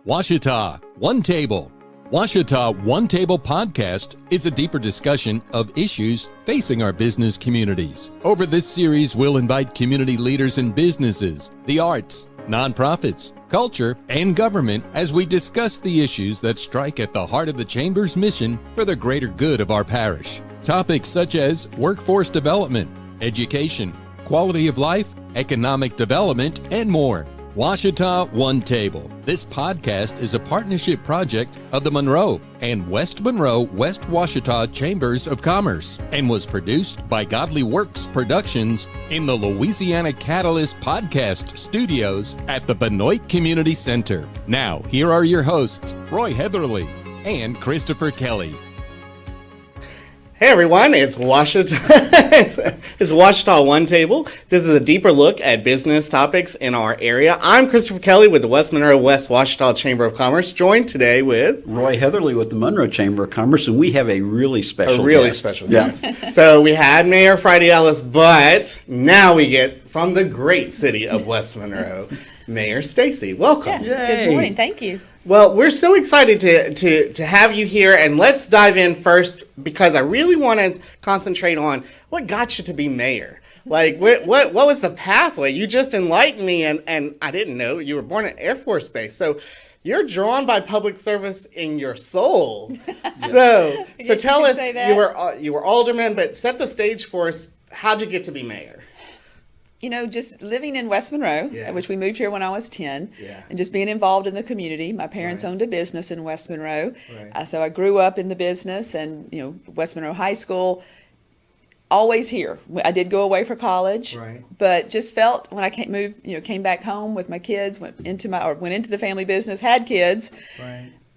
Ouachita One Table. Ouachita One Table podcast is a deeper discussion of issues facing our business communities. Over this series, we'll invite community leaders and businesses, the arts, nonprofits, culture, and government as we discuss the issues that strike at the heart of the Chamber's mission for the greater good of our parish. Topics such as workforce development, education, quality of life, economic development, and more. Ouachita One Table. This podcast is a partnership project of the Monroe and West Monroe West Ouachita Chambers of Commerce and was produced by Godly Works Productions in the Louisiana Catalyst Podcast Studios at the Benoit Community Center. Now, here are your hosts, Roy Heatherly and Christopher Kelly. Hey everyone, it's Ouachita. it's Ouachita One Table. This is a deeper look at business topics in our area. I'm Christopher Kelly with the West Monroe West Ouachita Chamber of Commerce, joined today with Roy Heatherly with the Monroe Chamber of Commerce, and we have a really special guest. So we had Mayor Friday Ellis, but now we get from the great city of West Monroe, Mayor Staci. Welcome. Yeah. Good morning. Thank you. Well, we're so excited to have you here, and let's dive in first because I really want to concentrate on what got you to be mayor. Like, what was the pathway? You just enlightened me, and I didn't know you were born at Air Force Base, so you're drawn by public service in your soul. So tell us, you were alderman, but set the stage for us. How'd you get to be mayor? You know, just living in West Monroe, which we moved here when I was 10, and just being involved in the community. My parents owned a business in West Monroe, so I grew up in the business and, you know, West Monroe High School, always here. I did go away for college, but just felt when I came back home with my kids, went into the family business, had kids,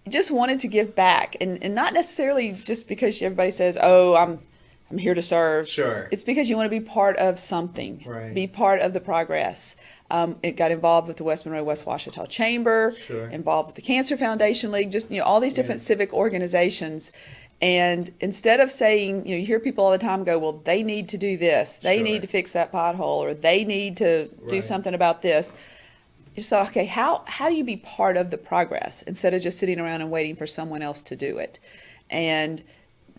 just wanted to give back. And not necessarily just because everybody says, oh, I'm here to serve. Sure. It's because you want to be part of something, be part of the progress. It got involved with the West Monroe West Ouachita Chamber, involved with the Cancer Foundation League, just, you know, all these different civic organizations. And instead of saying, you know, you hear people all the time go, well, they need to do this, they need to fix that pothole, or they need to do something about this. You thought, okay, how do you be part of the progress instead of just sitting around and waiting for someone else to do it? And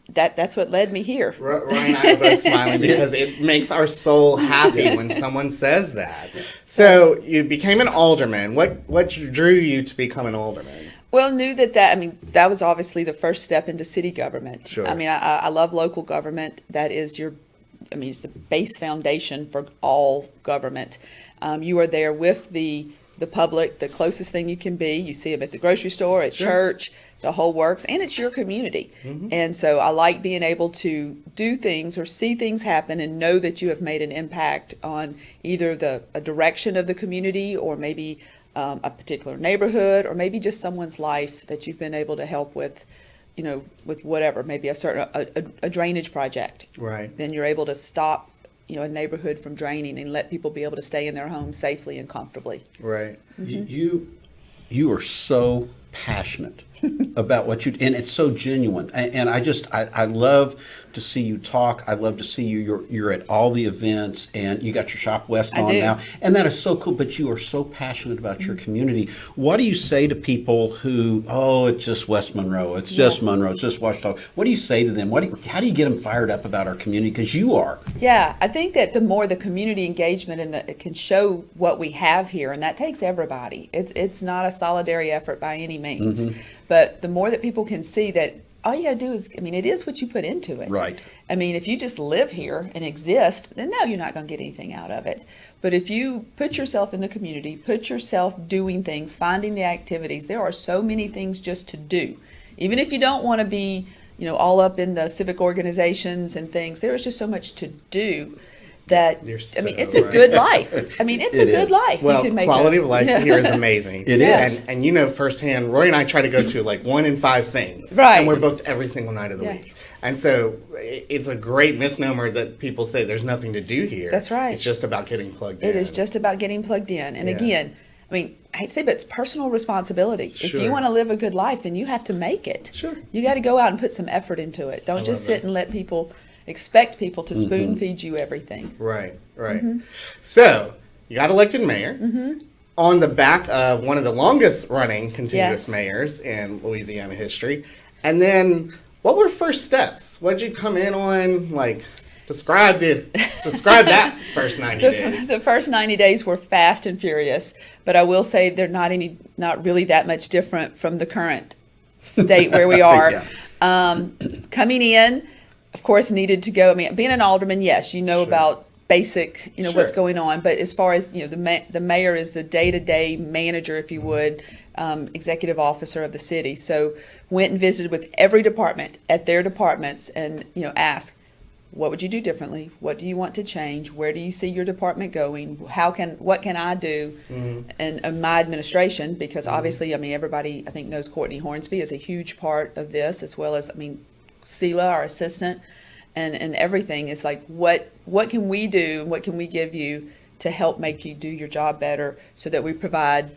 that's what led me here. Ryan and I are both smiling because it makes our soul happy when someone says that. So you became an alderman. What drew you to become an alderman? Well, knew that was obviously the first step into city government. Sure. I mean, I love local government. That is it's the base foundation for all government. You are there with the public, the closest thing you can be. You see them at the grocery store, at church, the whole works, and it's your community. And so I like being able to do things or see things happen and know that you have made an impact on either a direction of the community or maybe a particular neighborhood or maybe just someone's life that you've been able to help with, you know, with whatever, maybe a drainage project. Right. Then you're able to stop, you know, a neighborhood from draining and let people be able to stay in their homes safely and comfortably. Right. You are so passionate about what you, and it's so genuine. And I love to see you talk. I love to see you're at all the events, and you got your Shop West on now, and that is so cool. But you are so passionate about your community. What do you say to people who, oh, it's just West Monroe, it's just Monroe, it's just Ouachita? What do you say to them? How do you get them fired up about our community? Because you are. Yeah, I think that the more the community engagement and it can show what we have here, and that takes everybody. It's not a solitary effort by any means. But the more that people can see that all you got to do is, it is what you put into it. Right. If you just live here and exist, then no, you're not going to get anything out of it. But if you put yourself in the community, put yourself doing things, finding the activities, there are so many things just to do. Even if you don't want to be, you know, all up in the civic organizations and things, there is just so much to do. That it's a good life. It's a good life. Well, quality of life here is amazing. It is. And you know firsthand, Roy and I try to go to like 1 in 5 things. Right. And we're booked every single night of the week. And so it's a great misnomer that people say there's nothing to do here. That's right. It's just about getting plugged in. It is just about getting plugged in. And again, I hate to say, but it's personal responsibility. Sure. If you want to live a good life, then you have to make it. Sure. You got to go out and put some effort into it. Don't just sit and expect people to spoon feed you everything. Right. So you got elected mayor. on the back of one of the longest running continuous Yes. mayors in Louisiana history. And then what were first steps? What did you come in on? Like, describe that first 90 days. The first 90 days were fast and furious, but I will say they're not really that much different from the current state where we are. Yeah. Coming in, of course, needed to go. I mean, being an alderman, yes, you know Sure. about basic, what's Sure. going on. But as far as, the mayor is the day-to-day manager, if you would, executive officer of the city. So went and visited with every department at their departments and, asked, what would you do differently? What do you want to change? Where do you see your department going? What can I do in my administration? Because obviously, I mean, everybody I think knows Courtney Hornsby is a huge part of this, as well as, I mean, Sela, our assistant, and everything is like, what can we do? What can we give you to help make you do your job better so that we provide,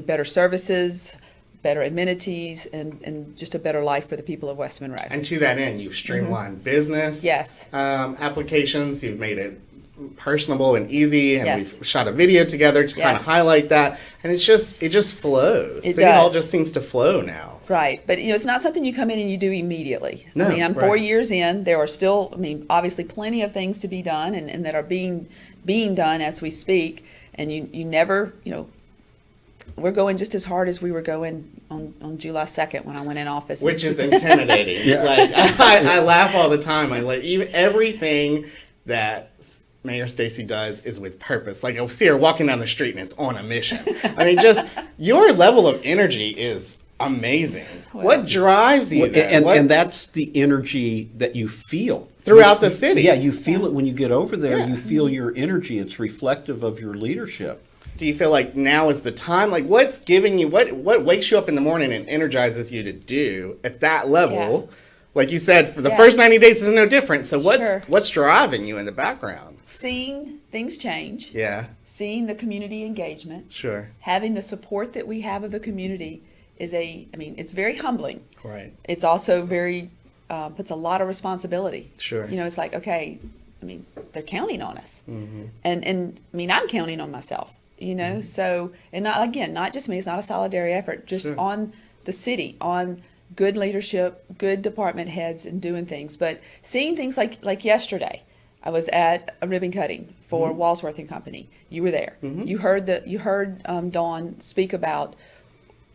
better services, better amenities, and just a better life for the people of West Monroe. And to that end, you've streamlined business Yes. applications. You've made it personable and easy, and Yes. we've shot a video together to kind of Yes. highlight that. And it just flows. It City Hall does. just seems to flow now. Right, but it's not something you come in and you do immediately. No, I mean, I'm 4 right. years in. There are still, I mean, obviously plenty of things to be done and that are being done as we speak. And you never, we're going just as hard as we were going on July 2nd when I went in office. Which is intimidating. Yeah. Like I laugh all the time. I like even everything that Mayor Staci does is with purpose. Like I see her walking down the street and it's on a mission. I mean, just your level of energy is amazing. What drives you? Then? And that's the energy that you feel Throughout the city. Yeah, you feel it when you get over there. Yeah. You feel your energy. It's reflective of your leadership. Do you feel like now is the time? Like what's giving you what wakes you up in the morning and energizes you to do at that level? Yeah. Like you said, for the Yeah. first 90 days is no different. So Sure. what's driving you in the background? Seeing things change, Yeah, seeing the community engagement, sure. having the support that we have of the community it's very humbling. Right. It's also very, puts a lot of responsibility. Sure. It's like, okay, I mean, they're counting on us. Mm-hmm. And I mean, I'm counting on myself, so, and not just me, it's not a solidary effort, just Sure. on the city, on good leadership, good department heads and doing things. But seeing things like yesterday, I was at a ribbon cutting for Mm-hmm. Walsworth and Company. You were there. You heard Dawn speak about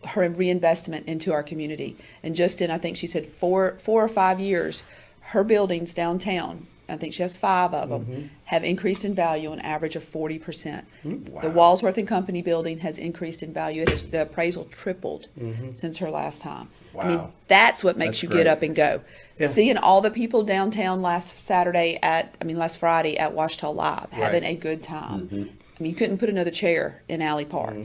her reinvestment into our community. And just in, I think she said 4 or 5 years, her buildings downtown, I think she has 5 of them, have increased in value on average of 40%. Wow. The Walsworth and Company building has increased in value. The appraisal tripled since her last time. I mean, Wow. that's what makes That's you great. get up and go. Yeah. Seeing all the people downtown last Friday at Ouachita Live, having a good time. I mean, you couldn't put another chair in Alley Park.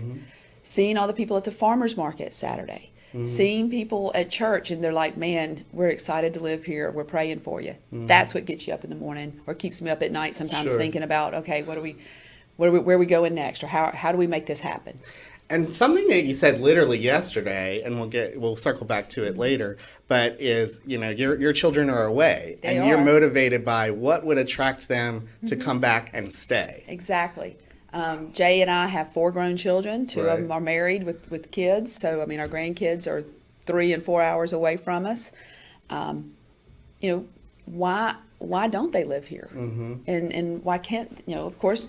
Seeing all the people at the farmers market Saturday. Seeing people at church and they're like, man, we're excited to live here. We're praying for you. That's what gets you up in the morning or keeps me up at night sometimes Sure. thinking about, okay, where are we going next? Or how do we make this happen? And something that you said literally yesterday, and we'll circle back to it later, but is, your children are away They and you're are. motivated by what would attract them to come back and stay. Exactly. Jay and I have 4 grown children. 2 of Right. them are married with kids. So, I mean, our grandkids are 3 and 4 hours away from us. Why don't they live here? And why can't, of course,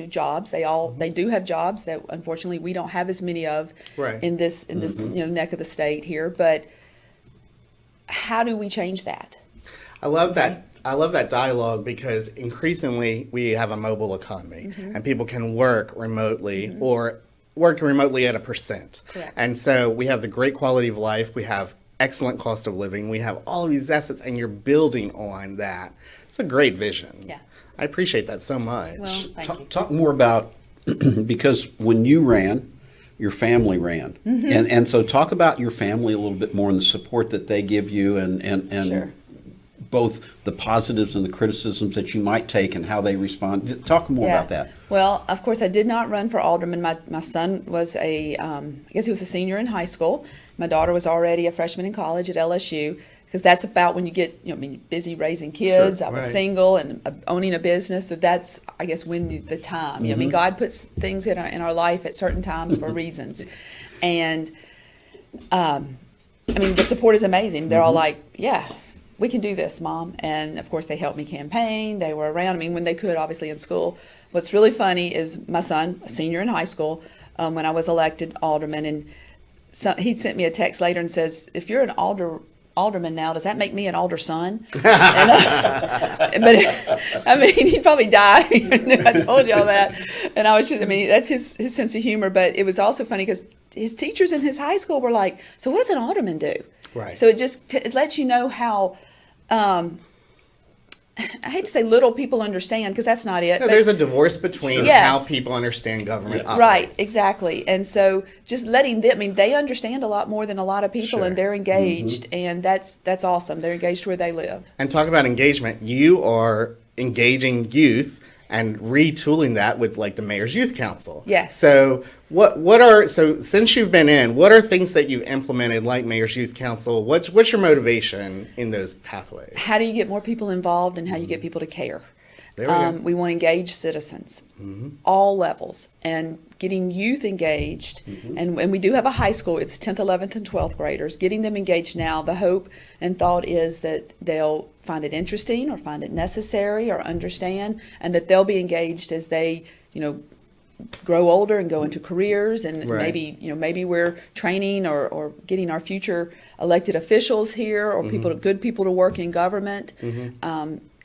jobs, they do have jobs that unfortunately we don't have as many of Right. in this neck of the state here. But how do we change that? I love that dialogue because increasingly we have a mobile economy and people can work remotely or work remotely at a percent. Correct. And so we have the great quality of life, we have excellent cost of living, we have all of these assets and you're building on that. It's a great vision. Yeah. I appreciate that so much. Well, thank you. Talk more about, because when you ran, your family ran. And so talk about your family a little bit more and the support that they give you and Sure. both the positives and the criticisms that you might take and how they respond. Talk more about that. Well, of course, I did not run for alderman. My son was I guess he was a senior in high school. My daughter was already a freshman in college at LSU. because that's about when you get, busy raising kids. Sure, I was right. single and owning a business, so that's, I guess, the time. God puts things in our life at certain times for reasons, and the support is amazing. They're all like, yeah, we can do this, Mom. And of course, they helped me campaign. They were around, when they could, obviously, in school. What's really funny is my son, a senior in high school, when I was elected alderman, and he sent me a text later and says, if you're an alderman now, does that make me an alder son? But he'd probably die. I told y'all that. And I was just, that's his sense of humor. But it was also funny because his teachers in his high school were like, so what does an alderman do? Right. So it just it lets you know how, I hate to say little people understand, because that's not it. No, but there's a divorce between Yes. how people understand government operates. Right, exactly. And so just letting them, they understand a lot more than a lot of people, Sure. and they're engaged, and that's awesome. They're engaged where they live. And talk about engagement. You are engaging youth and retooling that with like the Mayor's Youth Council. Yes. So so since you've been in, what are things that you've implemented like Mayor's Youth Council? What's your motivation in those pathways? How do you get more people involved, and how you get people to care? There we go. We want engaged citizens, all levels, and getting youth engaged. And we do have a high school. It's 10th, 11th, and 12th graders. Getting them engaged now, the hope and thought is that they'll find it interesting or find it necessary or understand, and that they'll be engaged as they, grow older and go into careers. And Right. maybe we're training or getting our future elected officials here, or good people to work in government.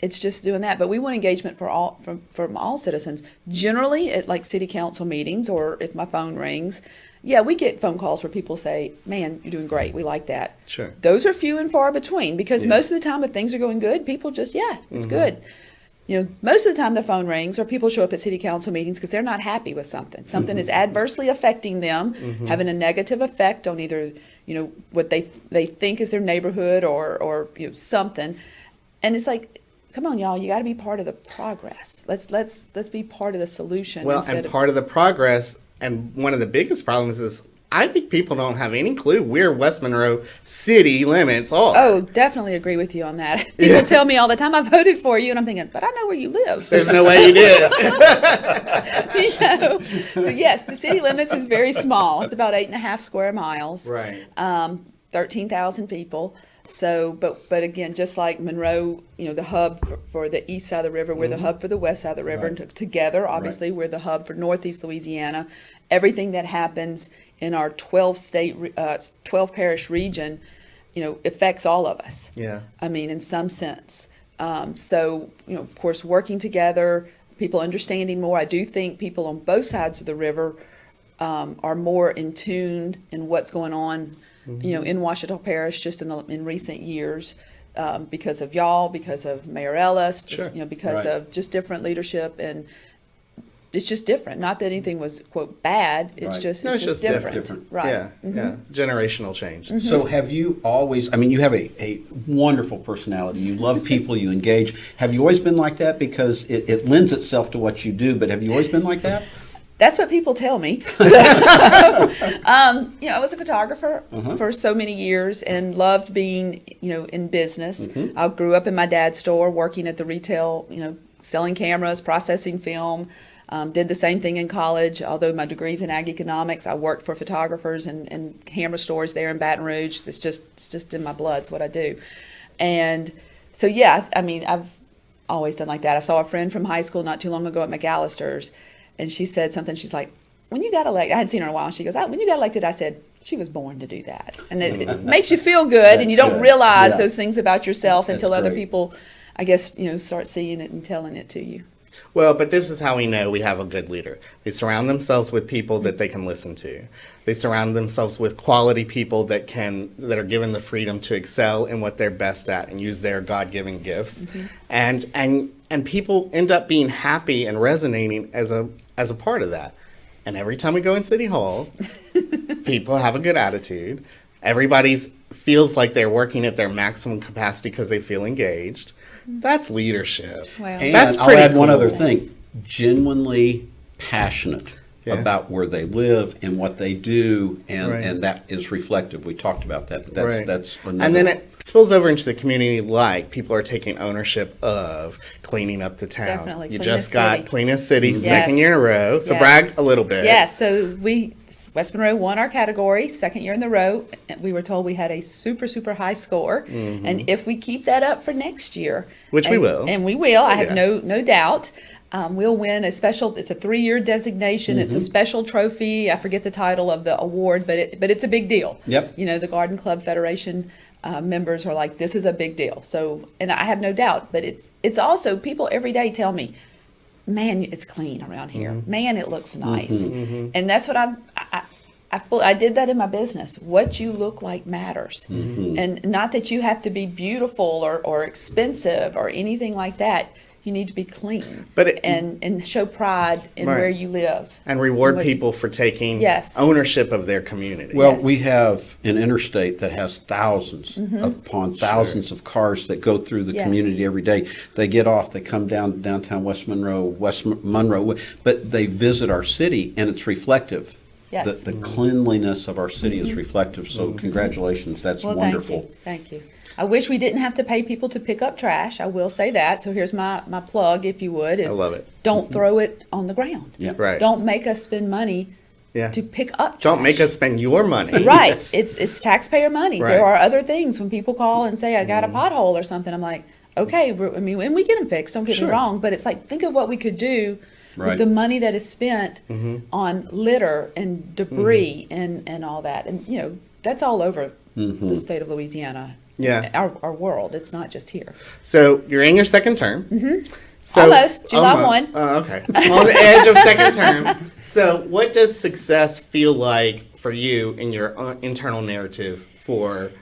It's just doing that. But we want engagement from all citizens. Generally, at like city council meetings, or if my phone rings, yeah, we get phone calls where people say, man, you're doing great. We like that. Sure. Those are few and far between, because most of the time, if things are going good, people just, it's good. Most of the time the phone rings, or people show up at city council meetings because they're not happy with something. Something is adversely affecting them, having a negative effect on either, what they think is their neighborhood or something. And it's like, come on, y'all, you got to be part of the progress. Let's be part of the solution. Well, and part of the progress, and one of the biggest problems is I think people don't have any clue where West Monroe city limits are. Oh, definitely agree with you on that. People tell me all the time, I voted for you, and I'm thinking, but I know where you live. There's no way you did. So yes, the city limits is very small. It's about 8.5 square miles. Right. 13,000 people. So, but again, just like Monroe, the hub for the east side of the river, we're the hub for the west side of the river, Right. and together, obviously, we're the hub for northeast Louisiana. Everything that happens in our 12 parish region, affects all of us. Yeah. In some sense. So, of course, working together, people understanding more. I do think people on both sides of the river are more in tune in what's going on, in Ouachita Parish just in recent years, because of y'all, because of Mayor Ellis, just, Sure. because Right. of just different leadership, and it's just different. Not that anything was, quote, bad. It's Right. just No, it's just different. different. Right. Yeah. Yeah. Generational change. So have you always, you have a wonderful personality. You love people, you engage. Have you always been like that? Because it lends itself to what you do, but have you always been like that? That's what people tell me. I was a photographer for so many years and loved being, in business. I grew up in my dad's store, working at the retail, selling cameras, processing film. Did the same thing in college. Although my degree's in ag economics, I worked for photographers and camera stores there in Baton Rouge. It's just in my blood. It's what I do. And so, yeah, I've always done like that. I saw a friend from high school not too long ago at McAllister's, and she said something. She's like, when you got elected, I hadn't seen her in a while. And she goes, when you got elected, I said, she was born to do that. And it makes you feel good, and you don't good. realize Yeah. those things about yourself That's until other great. people, I guess, start seeing it and telling it to you. Well, but this is how we know we have a good leader. They surround themselves with people that they can listen to. They surround themselves with quality people that are given the freedom to excel in what they're best at and use their God-given gifts. And people end up being happy and resonating as a part of that. And every time we go in City Hall, people have a good attitude. Everybody feels like they're working at their maximum capacity because they feel engaged. That's leadership. Wow. And That's I'll pretty add one cool. other thing. Genuinely passionate Yeah. about where they live and what they do, and, Right. and that is reflective. We talked about that. But Right. that's another. And then it spills over into the community, like people are taking ownership of cleaning up the town. Definitely. You Cleanest just got city. Cleanest City, Yes. second year in a row. So Yes. brag a little bit. Yeah, so West Monroe won our category, second year in the row. We were told we had a super, super high score. And if we keep that up for next year. Which we and- will. And we will, I have Yeah. no doubt. We'll win it's a 3-year designation. It's a special trophy. I forget the title of the award, but it's a big deal. Yep. You know, the Garden Club Federation members are like, this is a big deal. So, and I have no doubt, but it's also, people every day tell me, man, it's clean around here. Man, it looks nice. And that's what I did that in my business. What you look like matters. And not that you have to be beautiful or expensive or anything like that. You need to be clean, But and show pride in Right. where you live. And reward What- people for taking Yes. ownership of their community. Well, Yes. we have an interstate that has thousands upon thousands of cars that go through the Yes. community every day. They get off, they come down downtown West Monroe, but they visit our city, and it's reflective. Yes. The cleanliness of our city is reflective. So congratulations, that's Well, wonderful. Thank you. I wish we didn't have to pay people to pick up trash. I will say that. So here's my plug, if you would, is I love it. don't throw it on the ground. Yeah. Right. Don't make us spend money Yeah. to pick up trash. Don't make us spend your money. Right. Yes. It's taxpayer money. Right. There are other things. When people call and say, I got a pothole or something, I'm like, okay, and we get them fixed, don't get Sure. me wrong, but it's like, think of what we could do Right. with the money that is spent on litter and debris and all that. And, you know, that's all over the state of Louisiana. Yeah. Our world. It's not just here. So you're in your second term. So, Almost. July almost. 1. Oh, okay. On the edge of second term. So what does success feel like for you in your internal narrative for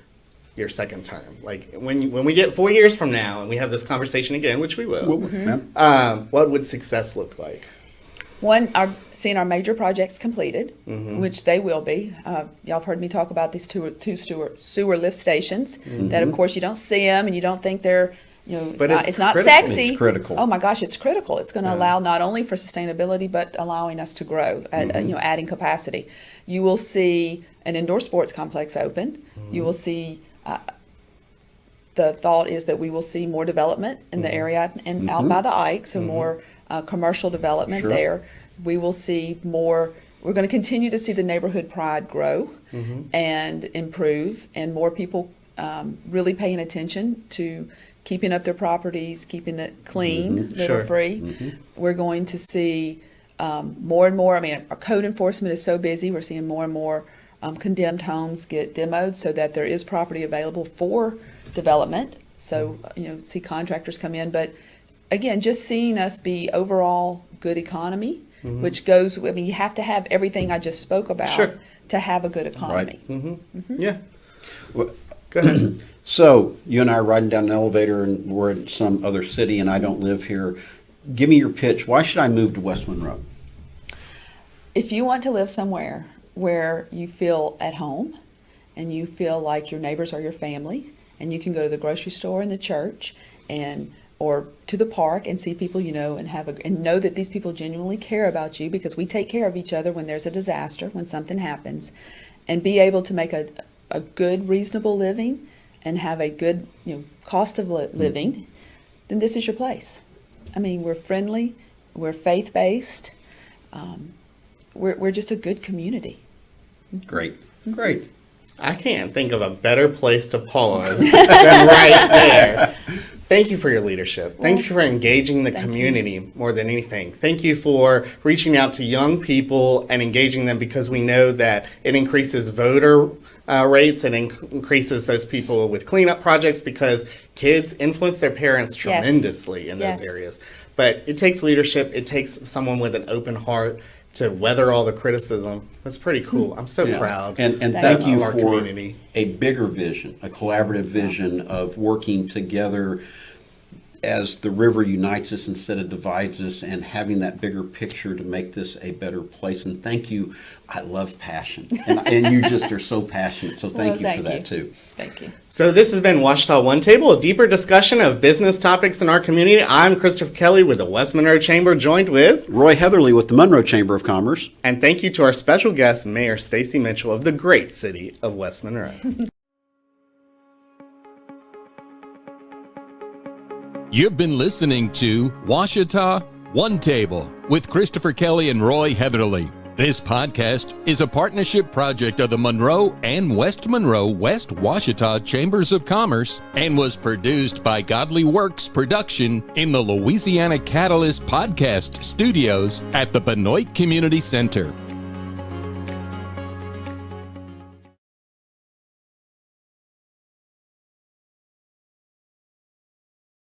your second term? Like when we get 4 years from now and we have this conversation again, which we will, what would success look like? One, seeing our major projects completed, which they will be. Y'all have heard me talk about these two sewer lift stations that, of course, you don't see them and you don't think they're, you know, But it's not critical. sexy. It's critical. Oh my gosh, it's critical. It's going to allow not only for sustainability, but allowing us to grow, you know, adding capacity. You will see an indoor sports complex open. You will see, the thought is that we will see more development in the area and out by the Ike, so more commercial development Sure. there. We will see more, we're going to continue to see the neighborhood pride grow and improve, and more people really paying attention to keeping up their properties, keeping it clean, litter-free. We're going to see more and more, I mean, our code enforcement is so busy, we're seeing more and more condemned homes get demoed so that there is property available for development. So, you know, see contractors come in, but again, just seeing us be overall good economy, which goes, I mean, you have to have everything I just spoke about Sure. to have a good economy. Yeah. Well, Go ahead. So you and I are riding down an elevator, and we're in some other city, and I don't live here. Give me your pitch. Why should I move to West Monroe? If you want to live somewhere where you feel at home and you feel like your neighbors are your family, and you can go to the grocery store and the church or to the park and see people you know and know that these people genuinely care about you, because we take care of each other when there's a disaster, when something happens, and be able to make a good, reasonable living and have a good, you know, cost of living, then this is your place. I mean, we're friendly, we're faith-based, we're just a good community. Great. Great. I can't think of a better place to pause than right there. Thank you for your leadership. Thank you for engaging the community more than anything. Thank you for reaching out to young people and engaging them, because we know that it increases voter rates and increases those people with cleanup projects, because kids influence their parents tremendously in those areas. But it takes leadership. It takes someone with an open heart to weather all the criticism. That's pretty cool. I'm so proud. And thank you of our for community. a bigger vision, a collaborative vision of working together as the river unites us instead of divides us, and having that bigger picture to make this a better place. And thank you. I love passion. And you just are so passionate. So thank you for that too. Thank you. So this has been Ouachita One Table, a deeper discussion of business topics in our community. I'm Christopher Kelly with the West Monroe Chamber, joined with Roy Heatherly with the Monroe Chamber of Commerce. And thank you to our special guest, Mayor Staci Mitchell of the great city of West Monroe. You've been listening to Ouachita One Table with Christopher Kelly and Roy Heatherly. This podcast is a partnership project of the Monroe and West Monroe West Ouachita Chambers of Commerce and was produced by Godly Works Production in the Louisiana Catalyst Podcast Studios at the Benoit Community Center.